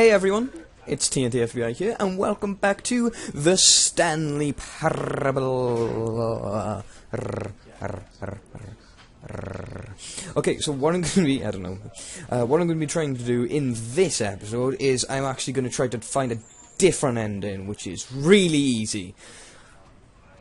Hey everyone, it's TNT FBI here, and welcome back to the Stanley Parable. Okay, so what I'm going to be, I don't know, what I'm going to be trying to do in this episode is I'm actually going to try to find a different ending, which is really easy.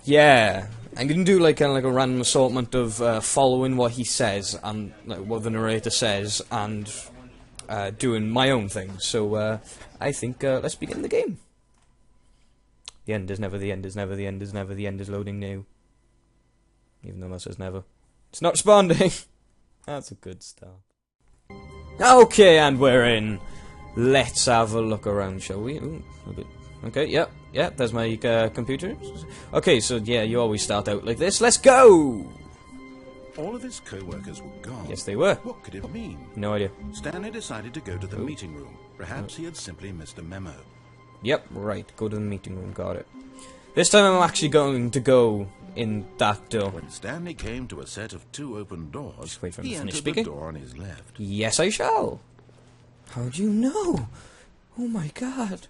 Yeah, I'm going to do like a random assortment of following what he says, and like, what the narrator says, and doing my own thing. So I think let's begin the game. The end is never the end is never the end is never the end is loading new. Even though that says never. It's not responding. That's a good start. Okay, and we're in. Let's have a look around, shall we? Ooh, okay, yep, there's my computer. Okay, so yeah, you always start out like this. Let's go! All of his co-workers were gone. Yes, they were. What could it mean? No idea. Stanley decided to go to the meeting room. Perhaps he had simply missed a memo. Yep, right. Go to the meeting room. Got it. This time I'm actually going to go in that door. When Stanley came to a set of two open doors, Just wait for him he to finish entered speaking. the door on his left. Yes, I shall. How'd you know? Oh my god.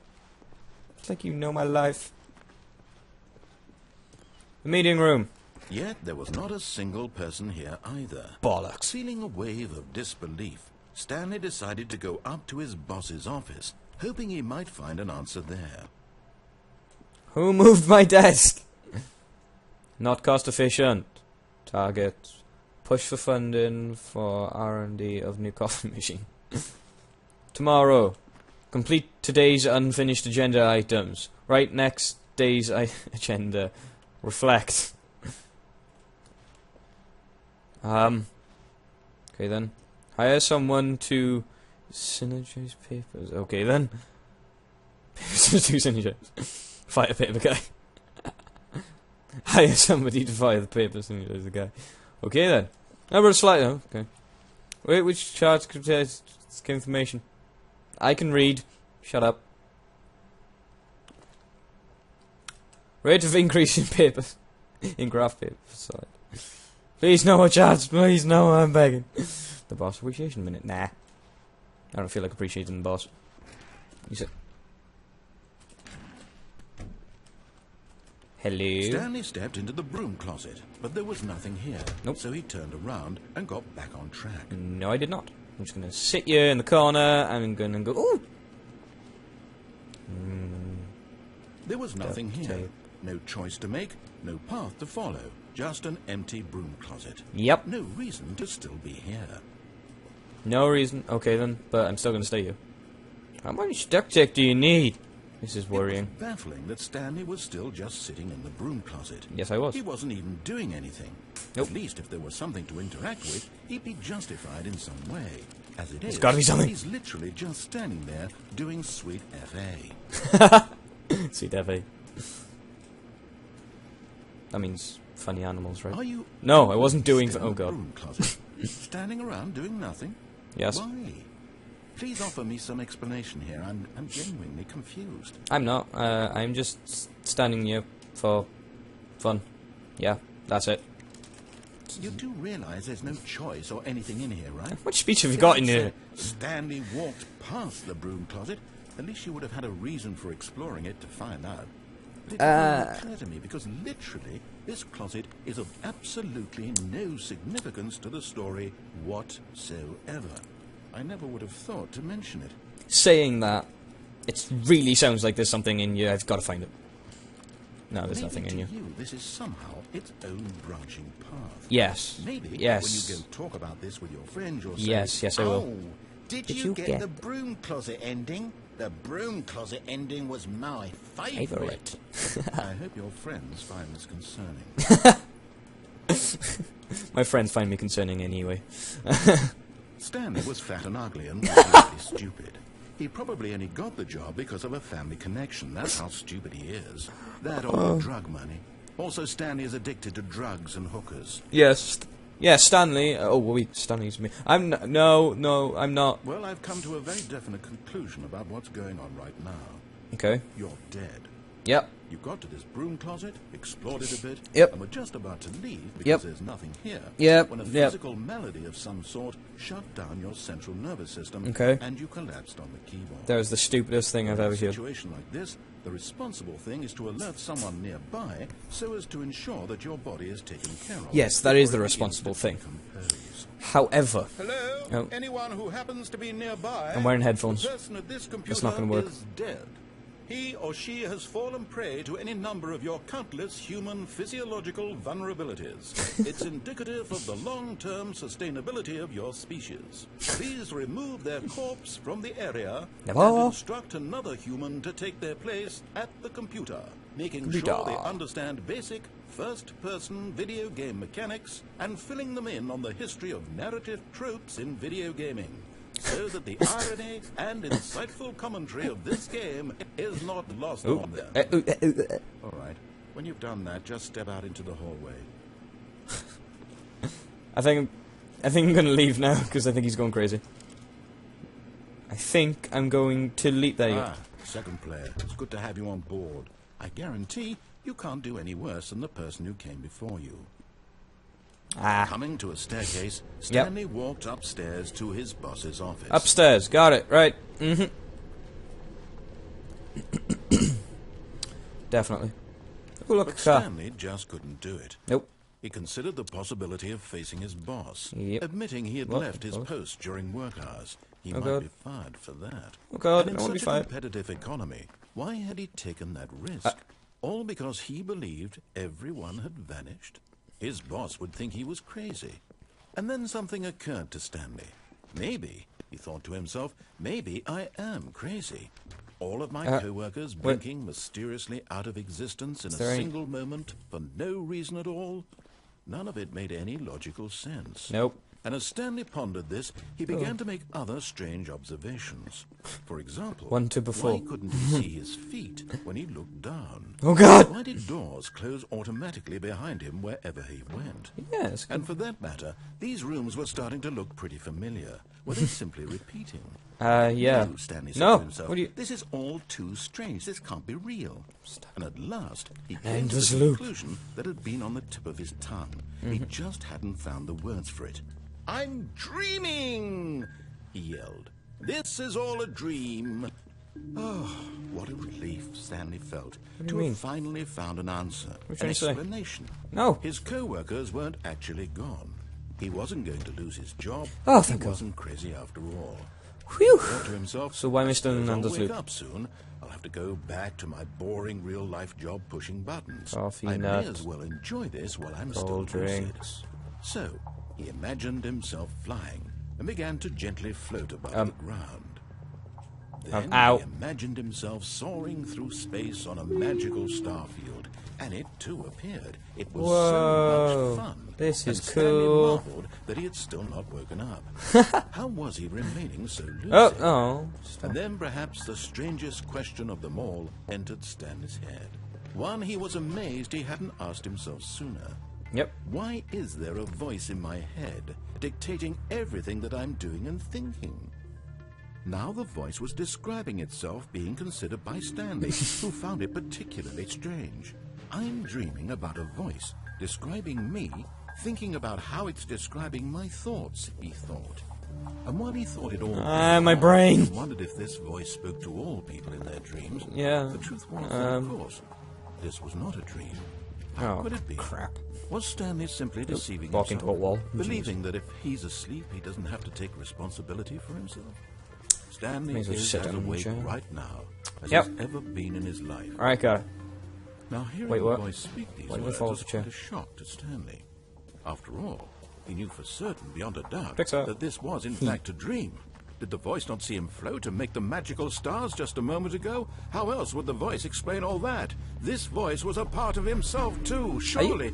It's like you know my life. The meeting room. Yet there was not a single person here either. Bollocks. Feeling a wave of disbelief, Stanley decided to go up to his boss's office, hoping he might find an answer there. Who moved my desk? Not cost efficient. Target. Push for funding for R&D of new coffee machine. Tomorrow. Complete today's unfinished agenda items. Right next day's agenda. Reflect. Okay then. Hire someone to synergize papers. Okay then. Papers to synergize. Fire paper guy. Hire somebody to fire the papers to synergize the guy. Okay then. Number slide. Oh, okay. Wait, which charts contains information? I can read. Shut up. Rate of increase in papers. In graph paper side. Please no more charts, please no, I'm begging. The boss appreciation minute. Nah. I don't feel like appreciating the boss. You said. Hello? Stanley stepped into the broom closet, but there was nothing here. Nope. So he turned around and got back on track. No, I did not. I'm just gonna sit you in the corner and I'm gonna go. Ooh! There was nothing Duct here. tape. No choice to make, no path to follow. Just an empty broom closet. Yep. No reason to still be here. No reason. Okay then, but I'm still gonna stay here. How much duct tape do you need? This is worrying. It was baffling that Stanley was still just sitting in the broom closet. Yes, I was. He wasn't even doing anything. Nope. At least if there was something to interact with, he'd be justified in some way. As it is, gotta be something. he's literally just standing there doing sweet FA. Sweet FA. That means funny animals, right? Are you? No, I wasn't doing. still in Oh the god. broom closet? Standing around doing nothing? Yes. Why? Please offer me some explanation here. I'm genuinely confused. I'm not. I'm just standing here for fun. Yeah, that's it. You do realize there's no choice or anything in here, right? What speech have you got in here? Stanley walked past the broom closet. At least you would have had a reason for exploring it to find out. But it didn't occur to me because literally this closet is of absolutely no significance to the story whatsoever. I never would have thought to mention it. Saying that, it really sounds like there's something in you. I've got to find it. No, there's Maybe nothing in to you. This is somehow its own branching path. Yes. Maybe Yes. when you go talk about this with your friends, you'll say, Yes, I will. Oh, did you get the broom closet ending? The broom closet ending was my favourite. I hope your friends find this concerning. My friends find me concerning anyway. Stanley was fat and ugly and completely stupid. He probably only got the job because of a family connection. That's how stupid he is. That or drug money. Also, Stanley is addicted to drugs and hookers. Yes. Yes, Stanley. Oh, wait, Stanley's me. I'm no, I'm not. Well, I've come to a very definite conclusion about what's going on right now. Okay. You're dead. Yep. You got to this broom closet, explored it a bit, Yep. and were just about to leave because Yep. there's nothing here. Yep. When a Yep. physical malady of some sort shut down your central nervous system, Okay. and you collapsed on the keyboard. That was the stupidest thing I've ever In a heard. situation like this, the responsible thing is to alert someone nearby so as to ensure that your body is taken care of. Yes, that is the before it responsible begins to thing. decompose. However, Hello? Oh. Anyone who happens to be nearby? I'm wearing headphones. The person at this computer not gonna work. is dead. He or she has fallen prey to any number of your countless human physiological vulnerabilities. It's indicative of the long-term sustainability of your species. Please remove their corpse from the area Never. and instruct another human to take their place at the computer, making sure they understand basic first-person video game mechanics and filling them in on the history of narrative tropes in video gaming, so that the irony and insightful commentary of this game is not lost on them. All right. When you've done that, just step out into the hallway. I think I'm gonna leave now because I think he's going crazy. I think I'm going to leave. There you go. Second player. It's good to have you on board. I guarantee you can't do any worse than the person who came before you. Coming to a staircase, Stanley walked upstairs to his boss's office. Upstairs. Got it. Right. Definitely. Oh, look, But a car. Stanley just couldn't do it. Nope. He considered the possibility of facing his boss, Yep. admitting he had What? left his Oh. post during work hours. He Oh, might God. be fired for that. Oh, God, and in I won't be such a fired. competitive economy, why had he taken that risk? All because he believed everyone had vanished? His boss would think he was crazy. And then something occurred to Stanley. Maybe, he thought to himself, maybe I am crazy. All of my co-workers blinking mysteriously out of existence in a single moment for no reason at all. None of it made any logical sense. Nope. And as Stanley pondered this, he began to make other strange observations. For example, One, two, before. why couldn't he see his feet when he looked down? Oh, God! Why did doors close automatically behind him wherever he went? Yes. And for that matter, these rooms were starting to look pretty familiar. Were they simply repeating? Yeah. No, Stanley said No. to himself, What do you? this is all too strange. This can't be real. And at last, he came to endless the loop. conclusion that had been on the tip of his tongue. He just hadn't found the words for it. I'm dreaming, he yelled. This is all a dream. Oh, what a relief Stanley felt to have finally found an answer, What an you trying to say? explanation. No. His co-workers weren't actually gone. He wasn't going to lose his job. Oh, he thank God. wasn't crazy after all. Whew. He thought to himself, So why I Mr. suppose I'll Nando's wake loop? up soon. I'll have to go back to my boring real-life job pushing buttons. Coffee, I nut, may as well enjoy this while I'm still cold lucid. drinks. So, he imagined himself flying and began to gently float above the ground. Then ow. he imagined himself soaring through space on a magical star field, and it too appeared. It was so much fun. This and is Stanley cool. marveled that he had still not woken up. How was he remaining so lucid? Oh. And then perhaps the strangest question of them all entered Stanley's head. One he was amazed he hadn't asked himself sooner. Yep. Why is there a voice in my head dictating everything that I'm doing and thinking? Now the voice was describing itself being considered by Stanley, who found it particularly strange. I'm dreaming about a voice describing me, thinking about how it's describing my thoughts, he thought. And while he thought it all, My brain. he wondered if this voice spoke to all people in their dreams. Yeah. The truth was that, of course, this was not a dream. How could it be? Crap. Was Stanley simply deceiving Walk himself? into a wall. Believing that if he's asleep, he doesn't have to take responsibility for himself? Stanley May as well is sit as down in the awake chair. right now as Yep. he's ever been in his life. Alright, got it. Now, hearing Wait, the what? voice speak these Why did I words fall was off the chair? quite a shock to Stanley. After all, he knew for certain, beyond a doubt, Pixar. that this was in fact a dream. Did the voice not see him float and make the magical stars just a moment ago? How else would the voice explain all that? This voice was a part of himself too. Surely,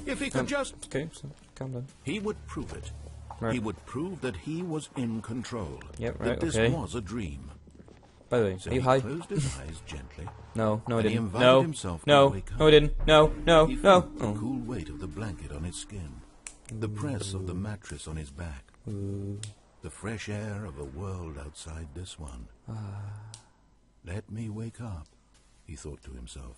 if he could just... Okay, so calm down. He would prove it. Right. He would prove that he was in control. Yep, that right, this okay. was a dream. By the way, So are you he high? closed his eyes gently. No, I and he didn't. invited No, himself to no, wake up. no, I didn't. No, no, He no. felt the Oh. cool weight of the blanket on his skin, the press of the mattress on his back, the fresh air of a world outside this one. Let me wake up. he thought to himself.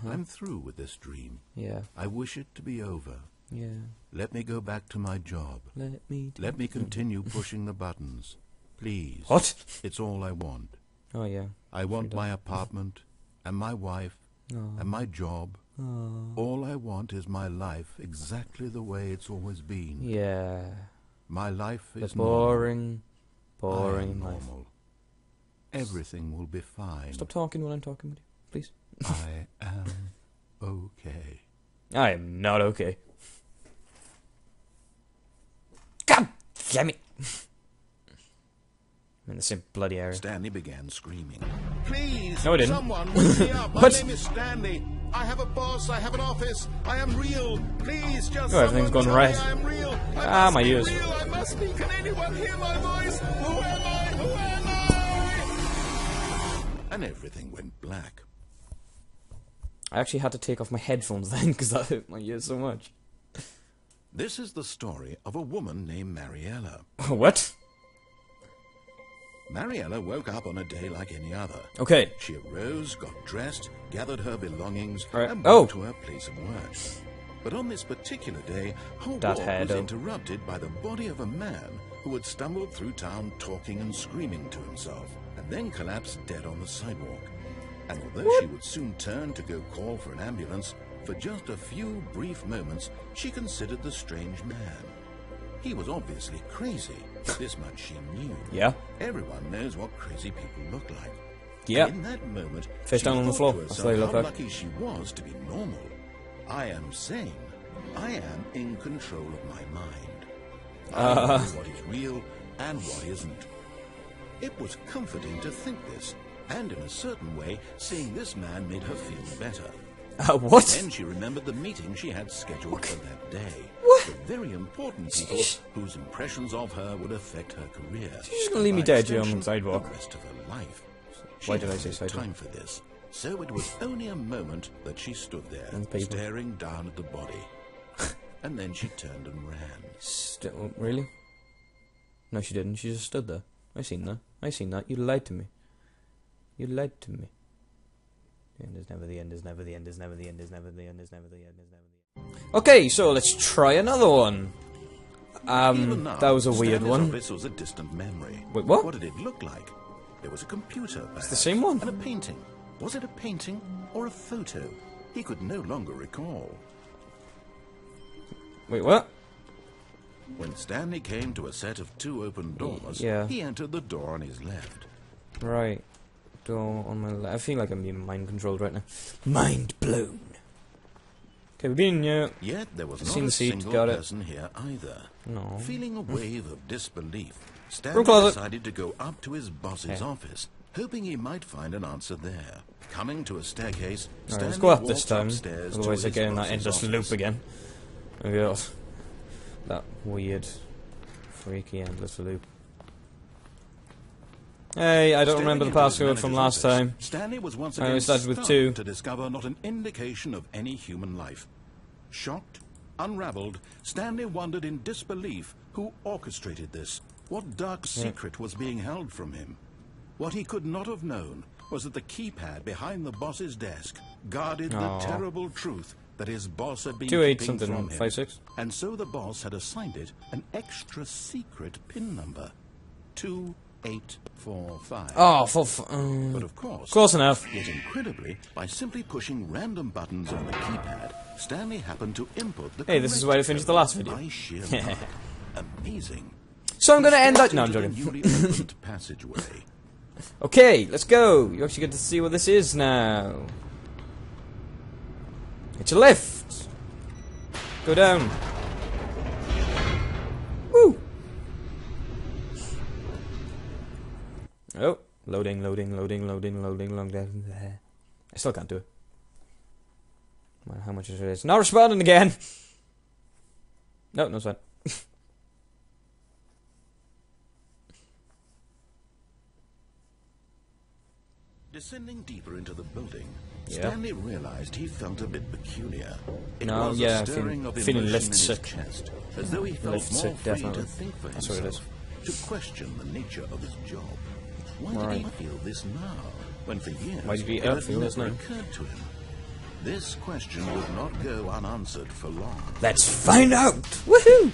I'm through with this dream. Yeah. I wish it to be over. Yeah. Let me go back to my job. Let me continue pushing the buttons. Please. What? It's all I want. Oh, yeah. I want my apartment, and my wife, and my job. All I want is my life exactly the way it's always been. Yeah. My life The is boring normal. life. Normal. Everything will be fine. Stop talking when I'm talking with you, please. I am okay. I am not okay. God damn it! I'm in the same bloody area. Stanley began screaming. Please, No, I didn't. someone wake me up. My What? name is Stanley. I have a boss. I have an office. I am real. Please, just Oh, everything's someone going tell right. me I am real. Ah, my ears. Real. I must be. Can anyone hear my voice? Who am I? Who am I? And everything went black. I actually had to take off my headphones then because that hurt my ears so much. This is the story of a woman named Mariella. What? Mariella woke up on a day like any other. Okay. She arose, got dressed, gathered her belongings, Right. and Oh. went to her place of work. But on this particular day, her That walk head, was oh. interrupted by the body of a man who had stumbled through town talking and screaming to himself, and then collapsed dead on the sidewalk. And although she would soon turn to go call for an ambulance, for just a few brief moments she considered the strange man. He was obviously crazy, this much she knew. Yeah. Everyone knows what crazy people look like. Yeah. And in that moment, Face she down on the thought floor. to That's herself what they look how like. lucky she was to be normal. I am sane. I am in control of my mind. I know what is real and what isn't. It was comforting to think this, and in a certain way, seeing this man made her feel better. What? Then she remembered the meeting she had scheduled for that day. What? The very important people whose impressions of her would affect her career. She's just gonna leave me By dead here on the extension, sidewalk. The rest of her life. Why She did I had say no sidewalk? time for this, so it was only a moment that she stood there, And people. staring down at the body. And then she turned and ran. Really? No, she didn't. She just stood there. I seen that. I seen that. You lied to me. You lied to me. The end is never the end, is never the end, is never the end, is never the end, is never the end, is never the end. Okay, so let's try another one. Even now, That was a weird Stanley's one. office was a distant memory. Wait, what? What did it look like? There was a computer, perhaps. It's the same one. And a painting. Was it a painting or a photo? He could no longer recall. Wait, what? When Stanley came to a set of two open doors, Yeah. he entered the door on his left. Right. Door on my left. I feel like I'm being mind controlled right now. Mind blown. Okay, we've been in here. Yet there was Seen not the a seat, single got it. person here either. No. Feeling a wave of disbelief, Room Stanley closet. decided to go up to his boss's Yeah. office, hoping he might find an answer there. Coming to a staircase, Alright, Stanley let's go up this walked time. upstairs to Otherwise I his get in that boss's endless office. loop again. Oh god. That weird, freaky endless loop. Hey, I don't Staring remember the into his password from manager's last office, time. Stanley was once I again started with stunned 2. to discover not an indication of any human life. Shocked, unraveled, Stanley wondered in disbelief who orchestrated this. What dark secret was being held from him? What he could not have known was that the keypad behind the boss's desk guarded Aw. the terrible truth that his boss had been 28 keeping something, from him. 56. And so the boss had assigned it an extra secret PIN number. 2845. Oh, But of course, close enough. yet incredibly, by simply pushing random buttons on the keypad, Stanley happened to input the Hey, this is where I correct finished the code last video. by sheer luck. Amazing. So I'm gonna end that. Stepped No, I'm into the joking. newly opened passageway. Okay, let's go. You actually get to see what this is now. It's a lift. Go down. Woo. Oh, loading. I still can't do it. No matter how much it is. Not responding again. No, it's fine. Descending deeper into the building, Yeah. Stanley realized he felt a bit peculiar. It No, was yeah, a stirring of feeling emotion lift in his sick. chest, as though he felt Lift more sick, free definitely. to think for That's what it himself, to question the nature of his job. Why did Right. he feel this now? when for years Why did he it eat had Earthfield, isn't never it? occurred to him. This question would not go unanswered for long. Let's find out! Woohoo!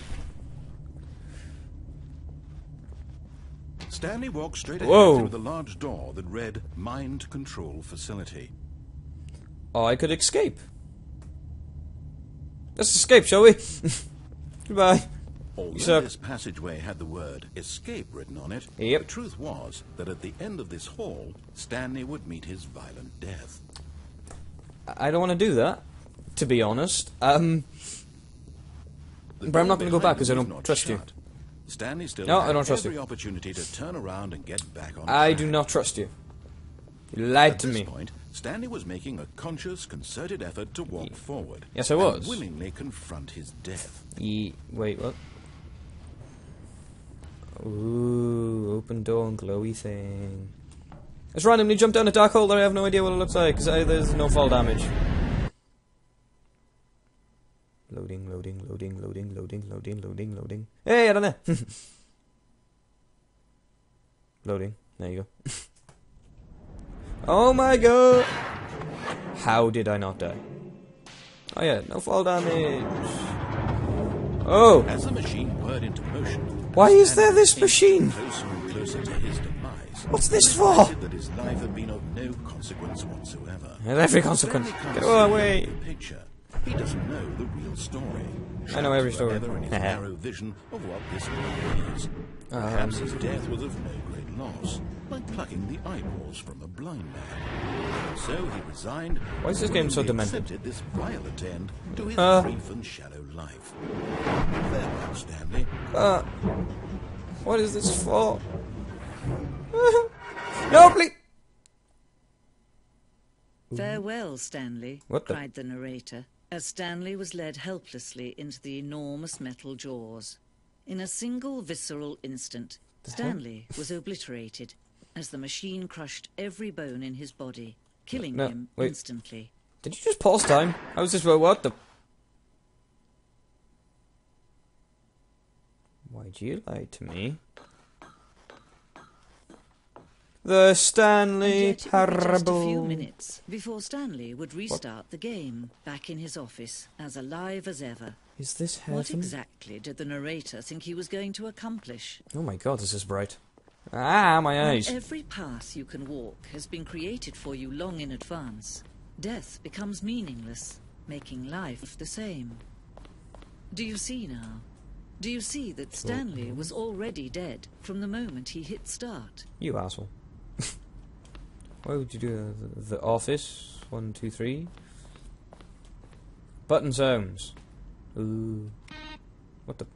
Stanley walked straight Whoa. ahead through the large door that read Mind Control Facility. Oh, I could escape. Let's escape, shall we? Goodbye. Although this passageway had the word escape written on it, Yep. the truth was that at the end of this hall, Stanley would meet his violent death. I don't want to do that, to be honest. But I'm not going to go back because I don't trust you. Stanley still No, had I don't trust every you. opportunity to turn around and get back on I track. do not trust you. You lied to At this me. point, Stanley was making a conscious, concerted effort to walk forward. Yes, I was. And willingly confront his death. Wait, what? Ooh, open door and glowy thing. Let's randomly jump down a dark hole that I have no idea what it looks like, because there's no fall damage. Loading, loading, loading, loading, loading, loading, loading, loading. Hey, I don't know. Loading. There you go. Oh my god! How did I not die? Oh yeah, no fall damage. Oh! As the machine whirred into motion, Why is there Stanley this came machine? closer and closer to his demise. What's this He for? reflected that his life had been of no consequence whatsoever. There's every consequence. Stanley Get can't see away! the picture. He doesn't know the real story. I know every story. Forever in his narrow vision of what this world is. Perhaps his death was of no great loss, like plucking the eyeballs from a blind man. So he resigned. Why is this game so willingly demented? accepted this violent end to his brief and shallow life. Farewell, Stanley. What is this for? No, please! Farewell, Stanley, What the- cried the narrator, as Stanley was led helplessly into the enormous metal jaws. In a single visceral instant, Stanley was obliterated, as the machine crushed every bone in his body, killing No, him wait. instantly. Did you just pause time? I was just what the... Why'd you lie to me? The And Stanley yet it would be just a few Parable. minutes before Stanley would restart the game, back in his office, as alive as ever. Is this What heaven? exactly did the narrator think he was going to accomplish? Oh my god, this is bright. Ah, my When eyes. every path you can walk has been created for you long in advance, death becomes meaningless, making life the same. Do you see now? Do you see that Stanley was already dead from the moment he hit start? You asshole. Why would you do the office? 1, 2, 3. Button sounds. Ooh. What the?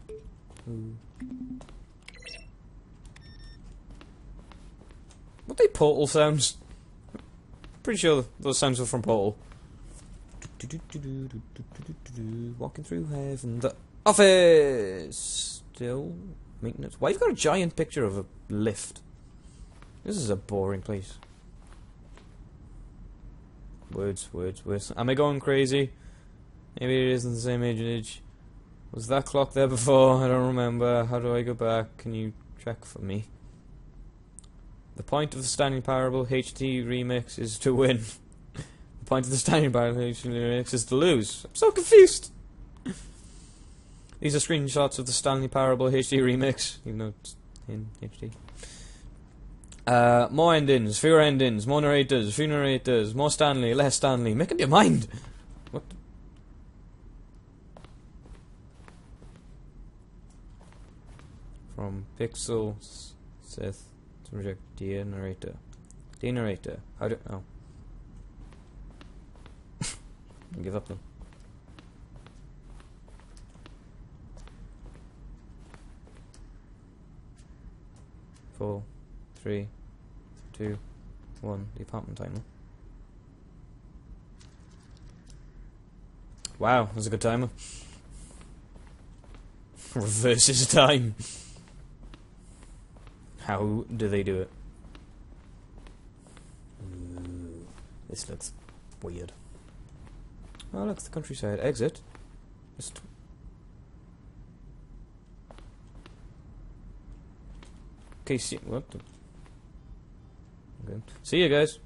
Ooh. What they Portal sounds? Pretty sure those sounds were from Portal. Walking through heaven. The office. Still maintenance. Why have you got a giant picture of a lift? This is a boring place. Words, words, words. Am I going crazy? Maybe it isn't the same age. Was that clock there before? I don't remember. How do I go back? Can you check for me? The point of the Stanley Parable HD remix is to win. The point of the Stanley Parable HD remix is to lose. I'm so confused. These are screenshots of the Stanley Parable HD remix, even though it's in HD. More endings, fewer endings, more narrators, fewer narrators, more Stanley, less Stanley. Make up your mind. What? From Pixel Seth to reject dear narrator. Dear narrator. How do oh. I give up then. Four, 3, 2, 1. The apartment timer. Wow, that's a good timer. Reverses time. How do they do it? Ooh, this looks weird. Oh, look, the countryside. Exit. Just. Okay, see what the. Okay. See you guys.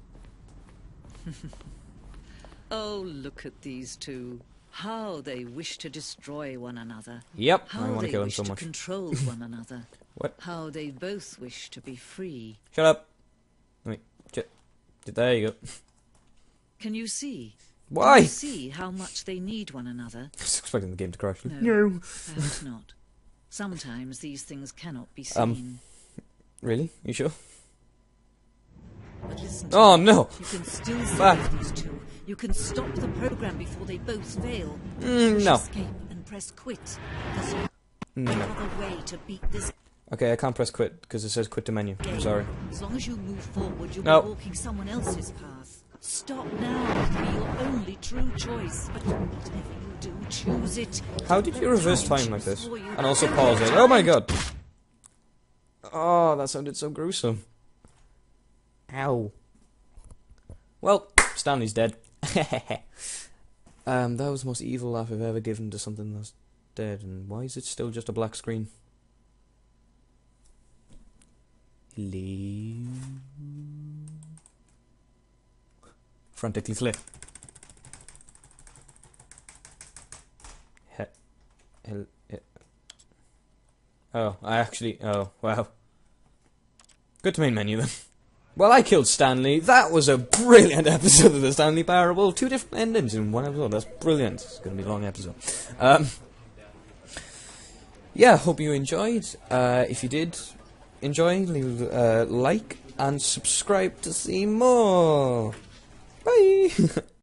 Oh, look at these two. How they wish to destroy one another. Yep, I How want to they kill him wish so to much. control one another. What? How they both wish to be free. Shut up. Wait, there you go. Can you see? Why? Can you see how much they need one another? I was expecting the game to crash. No. Perhaps not. Sometimes these things cannot be seen. Really? You sure? But listen to Oh me. no! You can still Ah. save these two. You can stop the program before they both fail. No. Push escape and press quit. There's no No. other way to beat this Okay, I can't press quit because it says quit the menu. game. I'm sorry. As long as you move forward, you'll No. be walking someone else's path. Stop now. It'll be your only true choice. But whatever you do, choose it. How did you reverse time like this? For you. And also pause it. Oh my god! Oh, that sounded so gruesome. Ow. Well, Stanley's dead. That was the most evil laugh I've ever given to something that's dead. And why is it still just a black screen? Leave. Frantically flip. Oh, oh, wow. Good to main menu then. Well, I killed Stanley. That was a brilliant episode of the Stanley Parable. 2 different endings in one episode. That's brilliant. It's going to be a long episode. Yeah, hope you enjoyed. If you did enjoy, leave a like and subscribe to see more. Bye!